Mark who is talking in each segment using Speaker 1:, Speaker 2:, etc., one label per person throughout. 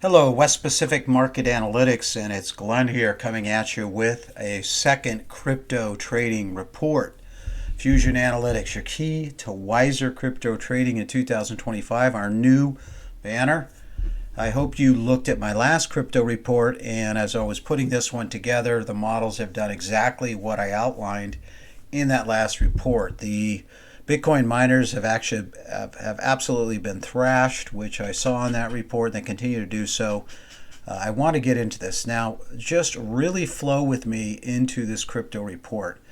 Speaker 1: Hello, West Pacific Market Analytics, and it's Glenn here coming at you with a second crypto trading report. Fusion Analytics, your key to wiser crypto trading in 2025, our new banner. I hope you looked at my last crypto report, and as I was putting this one together, the models have done exactly what I outlined in that last report. The Bitcoin miners have absolutely been thrashed, which I saw in that report, and they continue to do so. I want to get into this now. Just really flow with me into this crypto report.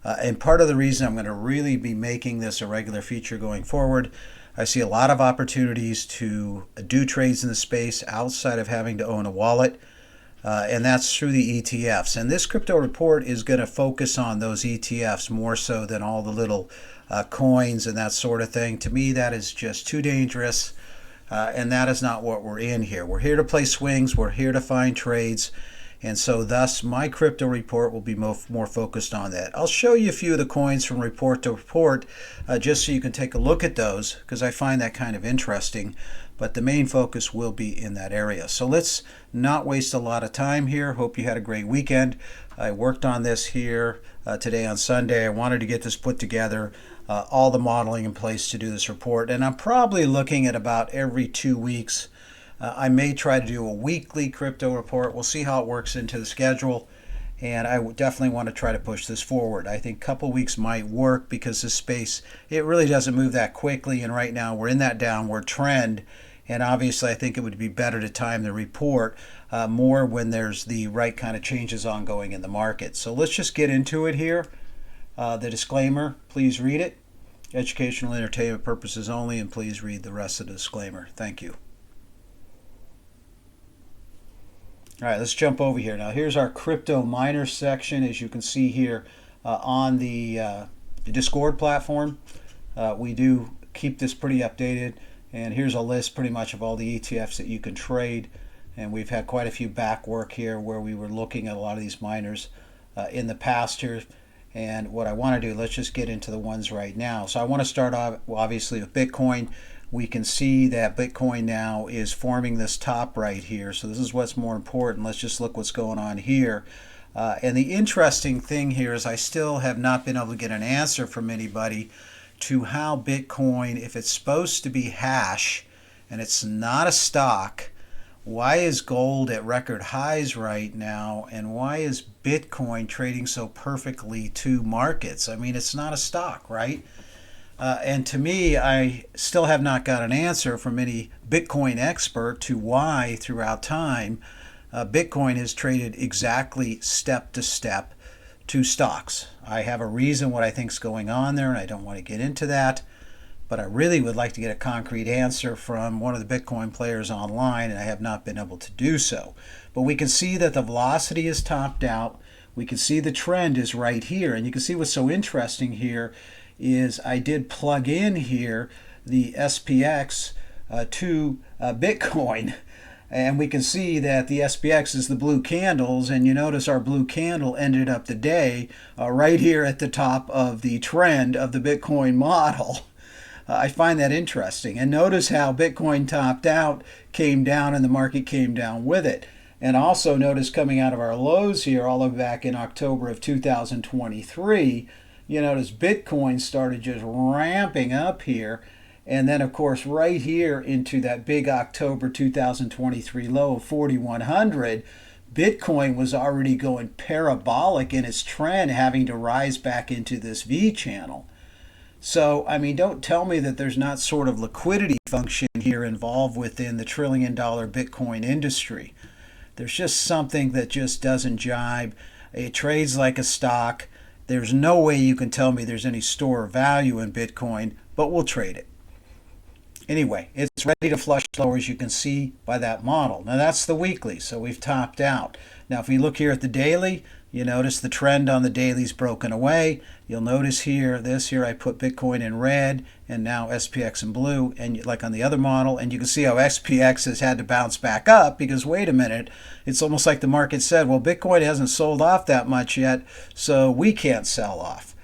Speaker 1: And part of the reason I'm going to really be making this a regular feature going forward, I see a lot of opportunities to do trades in the space outside of having to own a wallet. And that's through the ETFs. And this crypto report is going to focus on those ETFs more so than all the little coins and that sort of thing. To me, that is just too dangerous, and that is not what we're in here. We're here to play swings. We're here to find trades. And so thus, my crypto report will be more focused on that. I'll show you a few of the coins from report to report just so you can take a look at those, because I find that kind of interesting. But the main focus will be in that area. So let's not waste a lot of time here. Hope you had a great weekend. I worked on this here today on Sunday. I wanted to get this put together, all the modeling in place to do this report. And I'm probably looking at about every 2 weeks. I may try to do a weekly crypto report. We'll see how it works into the schedule. And I definitely want to try to push this forward. I think a couple weeks might work because this space, it really doesn't move that quickly. And right now we're in that downward trend. And obviously I think it would be better to time the report more when there's the right kind of changes ongoing in the market. So let's just get into it here. The disclaimer, please read it. Educational entertainment purposes only, and please read the rest of the disclaimer. Thank you. All right, let's jump over here. Now here's our crypto miner section. As you can see here on the Discord platform, we do keep this pretty updated. And here's a list pretty much of all the ETFs that you can trade. And we've had quite a few back work here where we were looking at a lot of these miners in the past here. And what I want to do, let's just get into the ones right now. So I want to start off obviously with Bitcoin. We can see that Bitcoin now is forming this top right here. So this is what's more important. Let's just look what's going on here. And the interesting thing here is I still have not been able to get an answer from anybody to how Bitcoin, if it's supposed to be hash and it's not a stock, why is gold at record highs right now, and why is Bitcoin trading so perfectly to markets? I mean, it's not a stock, right? And to me, I still have not got an answer from any Bitcoin expert to why throughout time Bitcoin has traded exactly step to step to stocks. I have a reason what I think is going on there, and I don't want to get into that, but I really would like to get a concrete answer from one of the Bitcoin players online, and I have not been able to do so. But we can see that the velocity is topped out. We can see the trend is right here, and you can see what's so interesting here is I did plug in here the SPX to Bitcoin. And we can see that the SPX is the blue candles, and you notice our blue candle ended up the day right here at the top of the trend of the Bitcoin model. I find that interesting. And notice how Bitcoin topped out, came down, and the market came down with it. And also notice coming out of our lows here all the way back in October of 2023, you notice Bitcoin started just ramping up here. And then, of course, right here into that big October 2023 low of 4,100, Bitcoin was already going parabolic in its trend, having to rise back into this V channel. So, I mean, don't tell me that there's not sort of liquidity function here involved within the trillion-dollar Bitcoin industry. There's just something that just doesn't jibe. It trades like a stock. There's no way you can tell me there's any store of value in Bitcoin, but we'll trade it. Anyway, it's ready to flush lower, as you can see by that model. Now that's the weekly, so we've topped out. Now if we look here at the daily, you notice the trend on the daily's broken away. You'll notice here, I put Bitcoin in red and now SPX in blue, and like on the other model, and you can see how SPX has had to bounce back up because wait a minute, it's almost like the market said, well, Bitcoin hasn't sold off that much yet, so we can't sell off.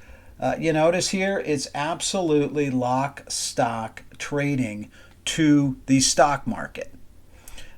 Speaker 1: You notice here, it's absolutely lock stock trading to the stock market.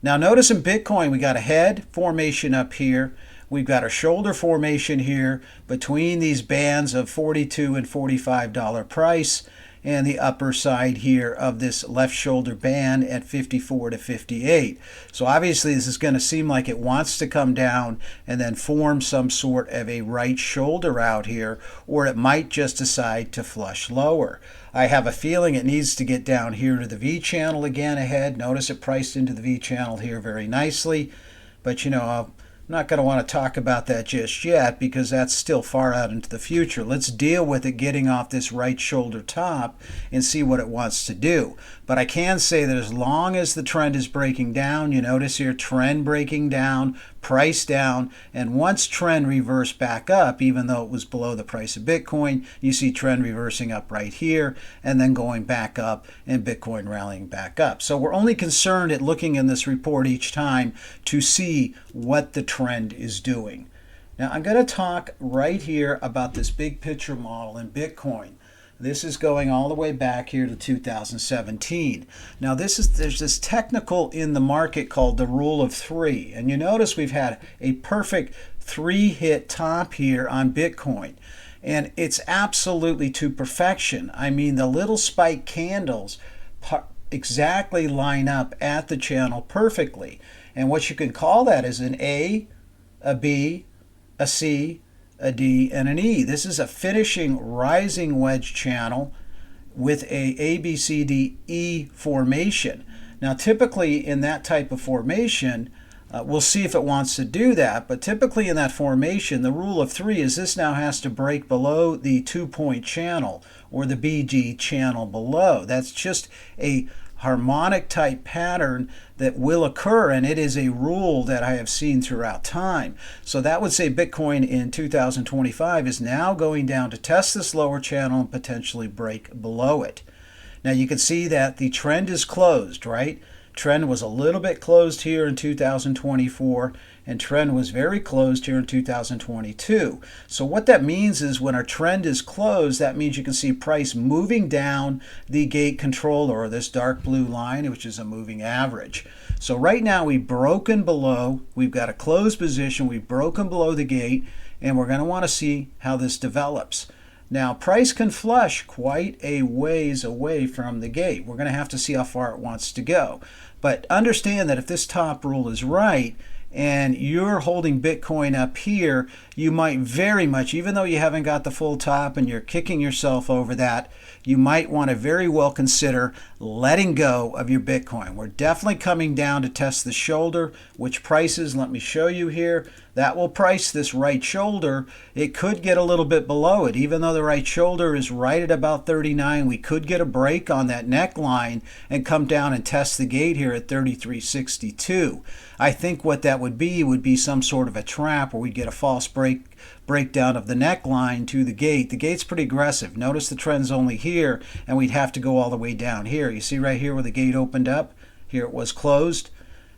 Speaker 1: Now notice in Bitcoin we got a head formation up here. We've got a shoulder formation here between these bands of $42 and $45 price, and the upper side here of this left shoulder band at 54 to 58. So obviously this is going to seem like it wants to come down and then form some sort of a right shoulder out here, or it might just decide to flush lower. I have a feeling it needs to get down here to the V channel again ahead. Notice it priced into the V channel here very nicely, but you know, I'm not going to want to talk about that just yet because that's still far out into the future. Let's deal with it getting off this right shoulder top and see what it wants to do. But I can say that as long as the trend is breaking down, you notice here trend breaking down, price down, and once trend reversed back up, even though it was below the price of Bitcoin, you see trend reversing up right here and then going back up and Bitcoin rallying back up. So we're only concerned at looking in this report each time to see what the trend is doing. Now I'm going to talk right here about this big picture model in Bitcoin. This is going all the way back here to 2017. Now there's this technical in the market called the rule of three. And you notice we've had a perfect 3-hit top here on Bitcoin. And it's absolutely to perfection. I mean, the little spike candles exactly line up at the channel perfectly. And what you can call that is an A, a B, a C, a D, and an E. This is a finishing rising wedge channel with a B, C, D, E formation. Now typically in that type of formation, we'll see if it wants to do that, but typically in that formation, the rule of three is this now has to break below the 2-point channel or the BG channel below. That's just a harmonic type pattern that will occur, and it is a rule that I have seen throughout time. So that would say Bitcoin in 2025 is now going down to test this lower channel and potentially break below it. Now you can see that the trend is closed, right? Trend was a little bit closed here in 2024, and trend was very closed here in 2022. So what that means is when our trend is closed, that means you can see price moving down the gate controller, or this dark blue line, which is a moving average. So right now we've broken below, we've got a closed position, we've broken below the gate, and we're going to want to see how this develops. Now, price can flush quite a ways away from the gate. We're going to have to see how far it wants to go. But understand that if this top rule is right, and you're holding Bitcoin up here, you might very much, even though you haven't got the full top and you're kicking yourself over that, you might want to very well consider letting go of your Bitcoin. We're definitely coming down to test the shoulder, which prices, let me show you here, that will price this right shoulder. It could get a little bit below it. Even though the right shoulder is right at about 39, we could get a break on that neckline and come down and test the gate here at 33.62. I think what that would be some sort of a trap where we get a false breakdown of the neckline to the gate. The gate's pretty aggressive. Notice the trend's only here, and we'd have to go all the way down here. You see right here where the gate opened up? Here it was closed.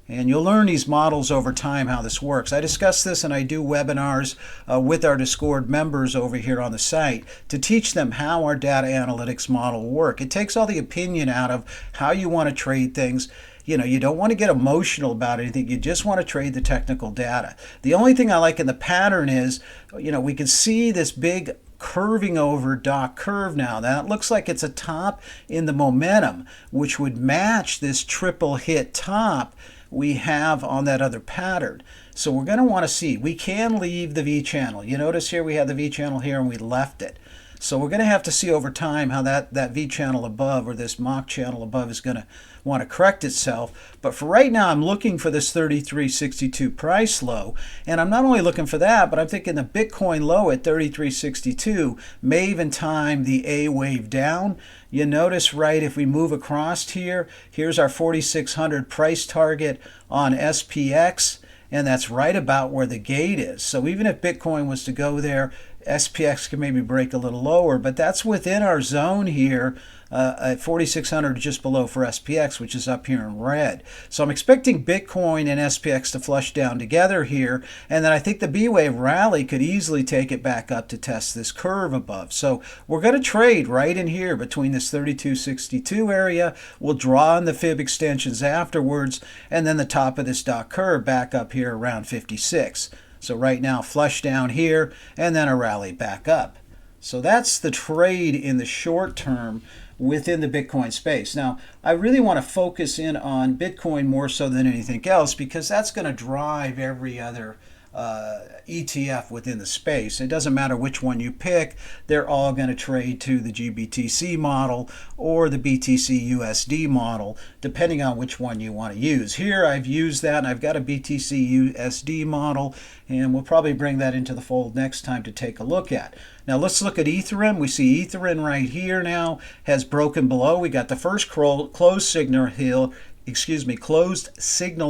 Speaker 1: And you'll learn these models over time, how this works. I discuss this and I do webinars with our Discord members over here on the site to teach them how our data analytics model work. It takes all the opinion out of how you want to trade things. You know, you don't want to get emotional about anything. You just want to trade the technical data. The only thing I like in the pattern is, you know, we can see this big curving over dot curve now. That looks like it's a top in the momentum, which would match this triple hit top we have on that other pattern. So we're going to want to see. We can leave the V channel. You notice here we have the V channel here and we left it. So we're going to have to see over time how that V channel above, or this mock channel above, is going to want to correct itself. But for right now, I'm looking for this 33.62 price low. And I'm not only looking for that, but I'm thinking the Bitcoin low at 33.62 may even time the A wave down. You notice, right, if we move across here, here's our 4,600 price target on SPX. And that's right about where the gate is. So even if Bitcoin was to go there, SPX can maybe break a little lower, but that's within our zone here at 4,600 just below for SPX, which is up here in red. So I'm expecting Bitcoin and SPX to flush down together here, and then I think the B-wave rally could easily take it back up to test this curve above. So we're going to trade right in here between this 3262 area. We'll draw on the fib extensions afterwards, and then the top of this dot curve back up here around 56. So right now flush down here and then a rally back up. So that's the trade in the short term within the Bitcoin space. Now, I really want to focus in on Bitcoin more so than anything else because that's going to drive every other ETF within the space. It doesn't matter which one you pick, they're all going to trade to the GBTC model or the BTC USD model, depending on which one you want to use. Here I've used that and I've got a BTC USD model, and we'll probably bring that into the fold next time to take a look at. Now let's look at Ethereum. We see Ethereum right here now has broken below. We got the first closed signal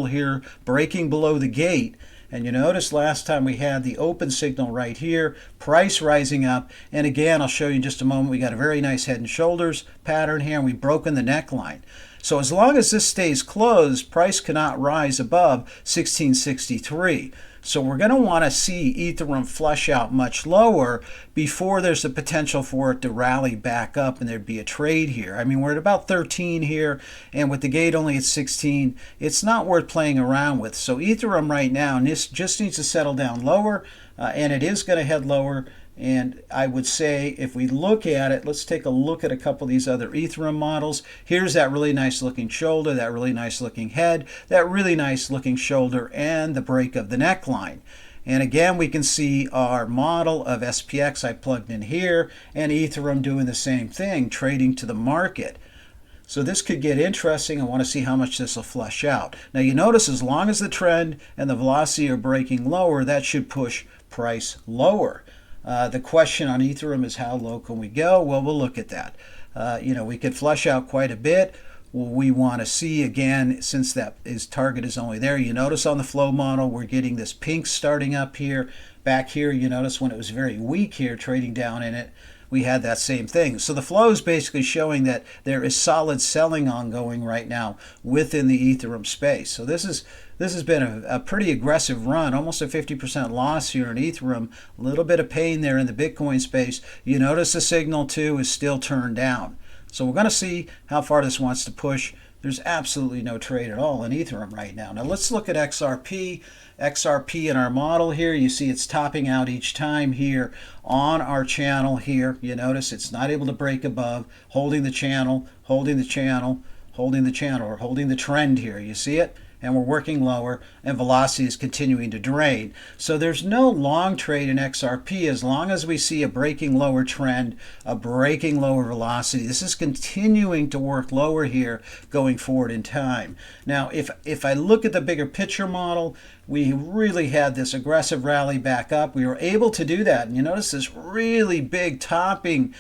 Speaker 1: here breaking below the gate. And you notice last time we had the open signal right here, price rising up. And again, I'll show you in just a moment, we got a very nice head and shoulders pattern here, and we've broken the neckline. So as long as this stays closed, price cannot rise above 1663. So we're going to want to see Ethereum flush out much lower before there's the potential for it to rally back up and there'd be a trade here. I mean, we're at about 13 here, and with the gate only at 16, it's not worth playing around with. So Ethereum right now just needs to settle down lower, and it is going to head lower. And I would say if we look at it, let's take a look at a couple of these other Ethereum models. Here's that really nice looking shoulder, that really nice looking head, that really nice looking shoulder, and the break of the neckline. And again, we can see our model of SPX I plugged in here, and Ethereum doing the same thing, trading to the market. So this could get interesting. I want to see how much this will flush out. Now you notice as long as the trend and the velocity are breaking lower, that should push price lower. The question on Ethereum is how low can we go? Well, we'll look at that. We could flush out quite a bit. We want to see again, since that target is only there. You notice on the flow model, we're getting this pink starting up here. Back here, you notice when it was very weak here, trading down in it, we had that same thing. So the flow is basically showing that there is solid selling ongoing right now within the Ethereum space. So this has been a pretty aggressive run, almost a 50% loss here in Ethereum. A little bit of pain there in the Bitcoin space. You notice the signal too is still turned down. So we're going to see how far this wants to push. There's absolutely no trade at all in Ethereum right now. Now let's look at XRP. XRP in our model here, you see it's topping out each time here on our channel here. You notice it's not able to break above, holding the channel, holding the channel, holding the channel, or holding the trend here. You see it? And we're working lower, and velocity is continuing to drain. So there's no long trade in XRP as long as we see a breaking lower trend, a breaking lower velocity. This is continuing to work lower here going forward in time. Now, if I look at the bigger picture model, we really had this aggressive rally back up. We were able to do that. And you notice this really big topping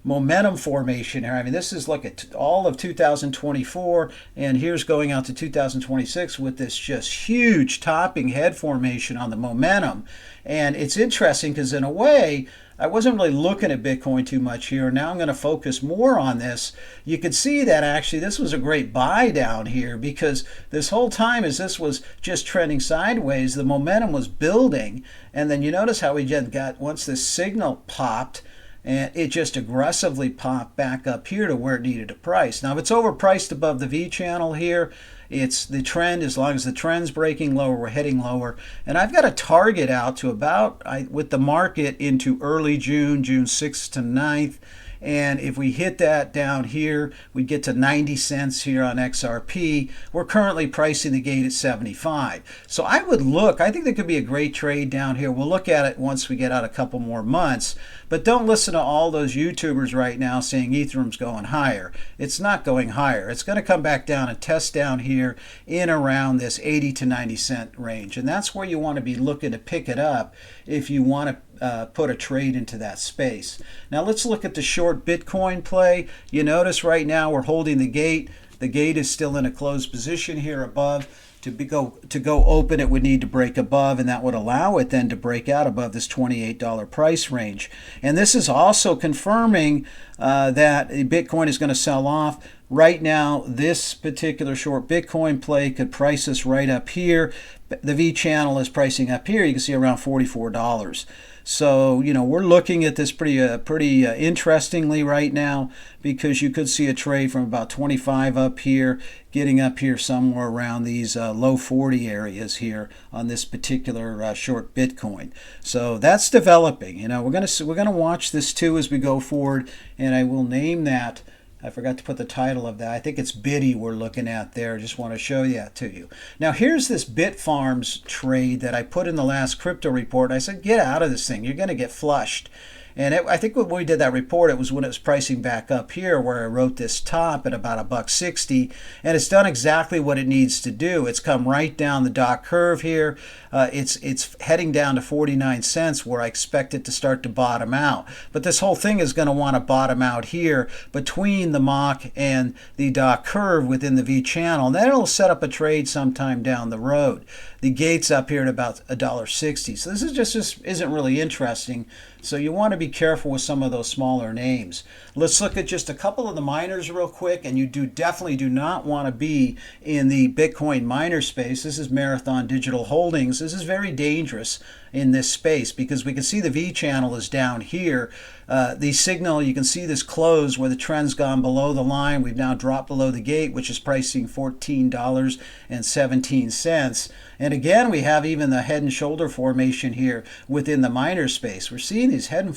Speaker 1: momentum formation here. I mean, this is look at all of 2024, and here's going out to 2026 with this just huge topping head formation on the momentum. And it's interesting because in a way, I wasn't really looking at Bitcoin too much here. Now I'm going to focus more on this. You could see that actually this was a great buy down here because this whole time as this was just trending sideways, the momentum was building. And then you notice how we just got, once this signal popped, and it just aggressively popped back up here to where it needed to price. Now, if it's overpriced above the V channel here, it's the trend. As long as the trend's breaking lower, we're heading lower. And I've got a target out to about, with the market into early June, June 6th to 9th. And if we hit that down here, we get to 90 cents here on XRP. We're currently pricing the gate at 75. So I would look, I think there could be a great trade down here. We'll look at it once we get out a couple more months. But don't listen to all those YouTubers right now saying Ethereum's going higher. It's not going higher. It's going to come back down and test down here in around this 80 to 90 cent range. And that's where you want to be looking to pick it up if you want to put a trade into that space. Now let's look at the short Bitcoin play. You notice right now we're holding the gate. The gate is still in a closed position here above. To go open, it would need to break above, and that would allow it then to break out above this $28 price range. And this is also confirming that Bitcoin is going to sell off. Right now, this particular short Bitcoin play could price us right up here. The V channel is pricing up here. You can see around $44. So, we're looking at this pretty interestingly right now, because you could see a trade from about 25 up here, getting up here somewhere around these low 40 areas here on this particular short Bitcoin. So that's developing. We're gonna watch this too as we go forward, and I will name that. I forgot to put the title of that. I think it's Biddy we're looking at there. Just want to show that to you. Now here's this Bitfarms trade that I put in the last crypto report. I said, get out of this thing. You're going to get flushed. And I think when we did that report, it was when it was pricing back up here, where I wrote this top at about $1.60, and it's done exactly what it needs to do. It's come right down the dot curve here. It's heading down to 49 cents, where I expect it to start to bottom out. But this whole thing is going to want to bottom out here between the mock and the dot curve within the V channel, and then it'll set up a trade sometime down the road. The gate's up here at about $1.60, so this is just isn't really interesting. So you want to be careful with some of those smaller names. Let's look at just a couple of the miners real quick, and you definitely do not want to be in the Bitcoin miner space. This is Marathon Digital Holdings. This is very dangerous in this space, because we can see the V channel is down here. The signal, you can see this close where the trend's gone below the line. We've now dropped below the gate, which is pricing $14.17. And again, we have even the head and shoulder formation here within the miner space. We're seeing these head and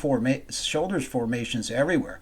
Speaker 1: shoulders formations everywhere.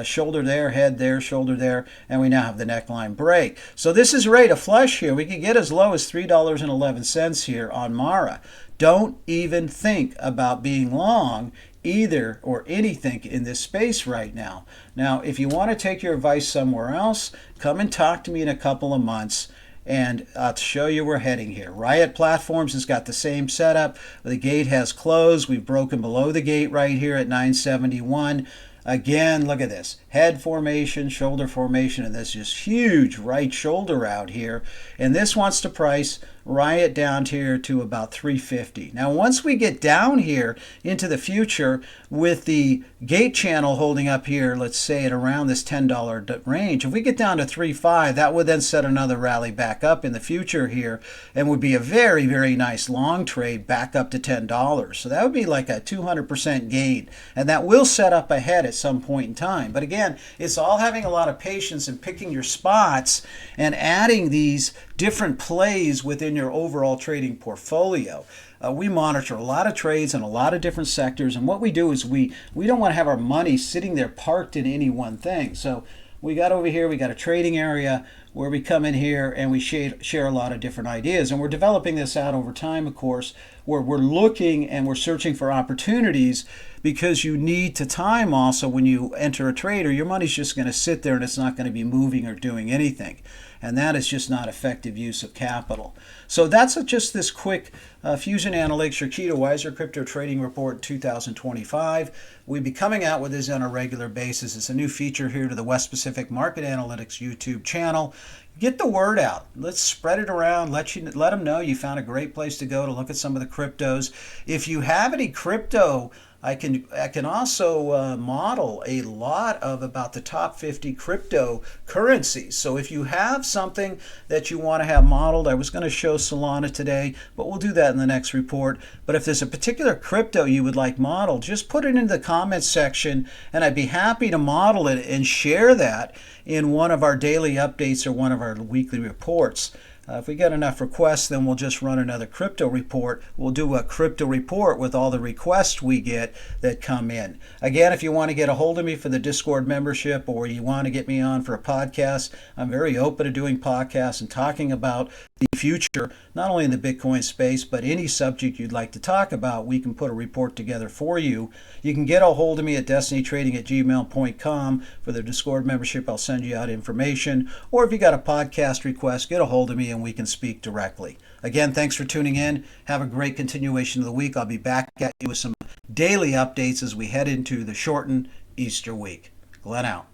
Speaker 1: Shoulder there, head there, shoulder there, and we now have the neckline break. So this is ready to flush here. We could get as low as $3.11 here on Mara. Don't even think about being long either or anything in this space right now. Now, if you want to take your advice somewhere else, come and talk to me in a couple of months, and I'll show you we're heading here. Riot Platforms has got the same setup. The gate has closed. We've broken below the gate right here at 971. Again, look at this. Head formation, shoulder formation, and this just huge right shoulder out here. And this wants to price Riot down here to about 350. Now, once we get down here into the future with the gate channel holding up here, let's say at around this $10 range, if we get down to 3.5, that would then set another rally back up in the future here, and would be a very, very nice long trade back up to $10. So that would be like a 200% gain, and that will set up ahead at some point in time. But again, it's all having a lot of patience and picking your spots and adding these different plays within your overall trading portfolio. We monitor a lot of trades in a lot of different sectors, and what we do is we don't want to have our money sitting there parked in any one thing. So we got over here, we got a trading area where we come in here and we share a lot of different ideas, and we're developing this out over time, of course, where we're looking and we're searching for opportunities, because you need to time also when you enter a trade, or your money's just going to sit there and it's not going to be moving or doing anything. And that is just not effective use of capital. So that's just this quick Fusion Analytics, your key to wiser crypto trading report 2025. We'll be coming out with this on a regular basis. It's a new feature here to the West Pacific Market Analytics YouTube channel. Get the word out. Let's spread it around. Let them know you found a great place to go to look at some of the cryptos. If you have any crypto, I can also model a lot of about the top 50 cryptocurrencies. So if you have something that you want to have modeled, I was going to show Solana today, but we'll do that in the next report. But if there's a particular crypto you would like modeled, just put it in the comments section, and I'd be happy to model it and share that in one of our daily updates or one of our weekly reports. If we get enough requests, then we'll just run another crypto report. We'll do a crypto report with all the requests we get that come in. Again, if you want to get a hold of me for the Discord membership, or you want to get me on for a podcast, I'm very open to doing podcasts and talking about the future, not only in the Bitcoin space, but any subject you'd like to talk about. We can put a report together for you. You can get a hold of me at destinytrading@gmail.com. For the Discord membership, I'll send you out information. Or if you got a podcast request, get a hold of me and we can speak directly. Again, thanks for tuning in. Have a great continuation of the week. I'll be back at you with some daily updates as we head into the shortened Easter week. Glenn out.